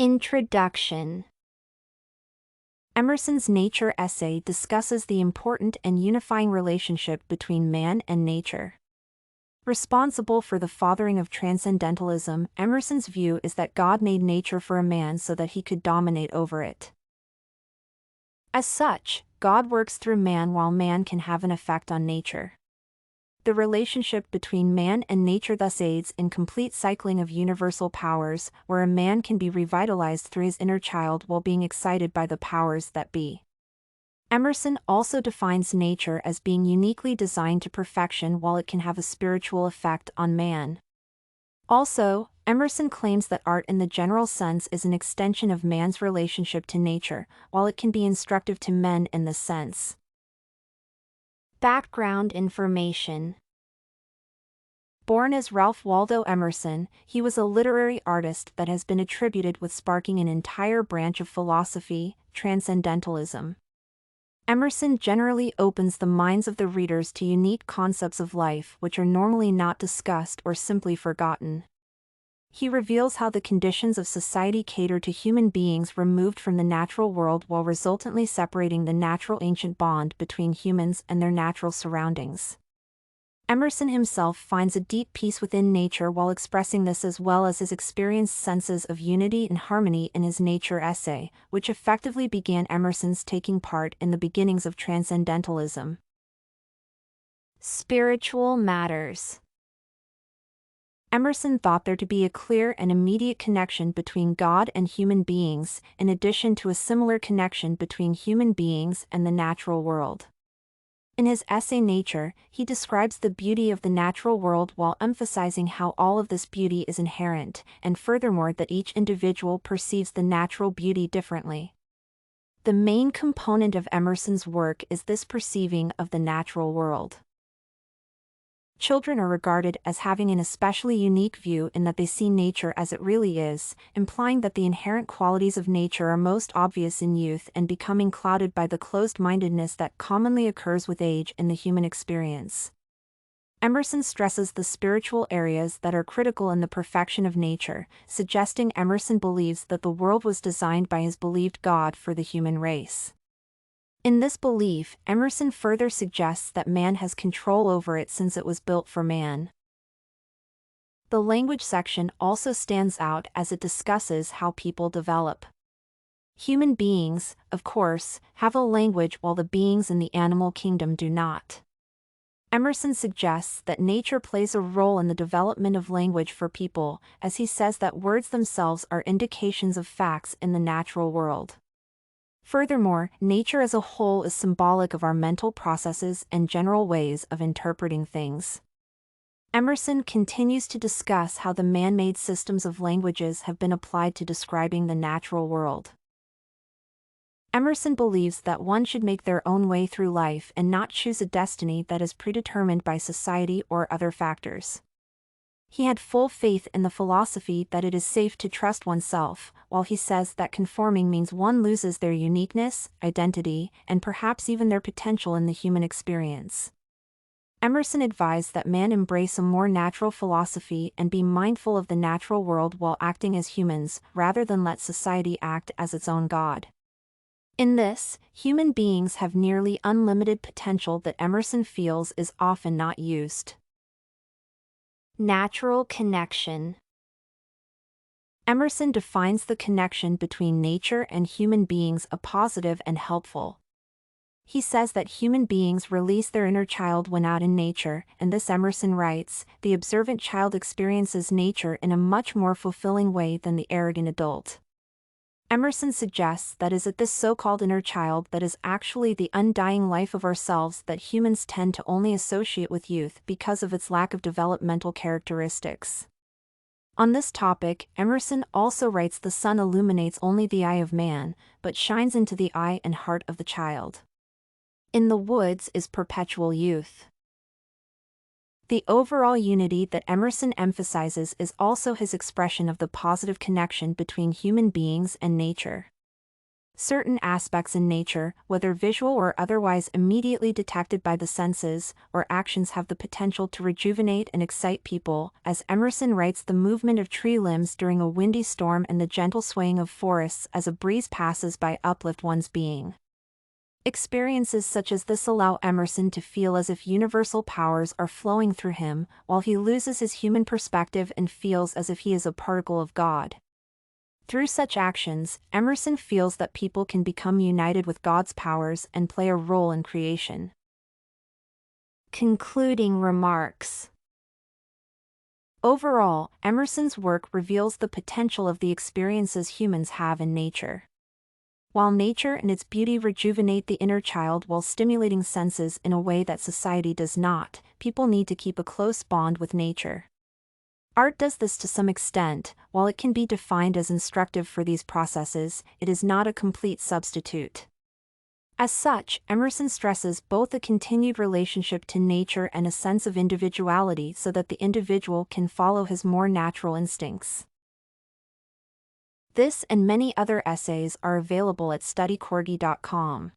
Introduction. Emerson's nature essay discusses the important and unifying relationship between man and nature. Responsible for the fathering of Transcendentalism, Emerson's view is that God made nature for a man so that he could dominate over it. As such, God works through man while man can have an effect on nature. The relationship between man and nature thus aids in complete cycling of universal powers, where a man can be revitalized through his inner child while being excited by the powers that be. Emerson also defines nature as being uniquely designed to perfection while it can have a spiritual effect on man. Also, Emerson claims that art in the general sense is an extension of man's relationship to nature, while it can be instructive to men in this sense. Background information. Born as Ralph Waldo Emerson, he was a literary artist that has been attributed with sparking an entire branch of philosophy, Transcendentalism. Emerson generally opens the minds of the readers to unique concepts of life which are normally not discussed or simply forgotten. He reveals how the conditions of society cater to human beings removed from the natural world while resultantly separating the natural ancient bond between humans and their natural surroundings. Emerson himself finds a deep peace within nature while expressing this, as well as his experienced senses of unity and harmony in his nature essay, which effectively began Emerson's taking part in the beginnings of Transcendentalism. Spiritual matters. Emerson thought there to be a clear and immediate connection between God and human beings, in addition to a similar connection between human beings and the natural world. In his essay Nature, he describes the beauty of the natural world while emphasizing how all of this beauty is inherent, and furthermore that each individual perceives the natural beauty differently. The main component of Emerson's work is this perceiving of the natural world. Children are regarded as having an especially unique view in that they see nature as it really is, implying that the inherent qualities of nature are most obvious in youth and becoming clouded by the closed-mindedness that commonly occurs with age in the human experience. Emerson stresses the spiritual areas that are critical in the perfection of nature, suggesting Emerson believes that the world was designed by his believed God for the human race. In this belief, Emerson further suggests that man has control over it since it was built for man. The language section also stands out as it discusses how people develop. Human beings, of course, have a language while the beings in the animal kingdom do not. Emerson suggests that nature plays a role in the development of language for people, as he says that words themselves are indications of facts in the natural world. Furthermore, nature as a whole is symbolic of our mental processes and general ways of interpreting things. Emerson continues to discuss how the man-made systems of languages have been applied to describing the natural world. Emerson believes that one should make their own way through life and not choose a destiny that is predetermined by society or other factors. He had full faith in the philosophy that it is safe to trust oneself, while he says that conforming means one loses their uniqueness, identity, and perhaps even their potential in the human experience. Emerson advised that man embrace a more natural philosophy and be mindful of the natural world while acting as humans, rather than let society act as its own god. In this, human beings have nearly unlimited potential that Emerson feels is often not used. Natural connection. Emerson defines the connection between nature and human beings as positive and helpful. He says that human beings release their inner child when out in nature, and this, Emerson writes, the observant child experiences nature in a much more fulfilling way than the arrogant adult. Emerson suggests that is it this so-called inner child that is actually the undying life of ourselves that humans tend to only associate with youth because of its lack of developmental characteristics. On this topic, Emerson also writes the sun illuminates only the eye of man, but shines into the eye and heart of the child. In the woods is perpetual youth. The overall unity that Emerson emphasizes is also his expression of the positive connection between human beings and nature. Certain aspects in nature, whether visual or otherwise immediately detected by the senses, or actions have the potential to rejuvenate and excite people, as Emerson writes, the movement of tree limbs during a windy storm and the gentle swaying of forests as a breeze passes by uplift one's being. Experiences such as this allow Emerson to feel as if universal powers are flowing through him, while he loses his human perspective and feels as if he is a particle of God. Through such actions, Emerson feels that people can become united with God's powers and play a role in creation. Concluding remarks. Overall, Emerson's work reveals the potential of the experiences humans have in nature. While nature and its beauty rejuvenate the inner child while stimulating senses in a way that society does not, people need to keep a close bond with nature. Art does this to some extent. While it can be defined as instructive for these processes, it is not a complete substitute. As such, Emerson stresses both a continued relationship to nature and a sense of individuality so that the individual can follow his more natural instincts. This and many other essays are available at studycorgi.com.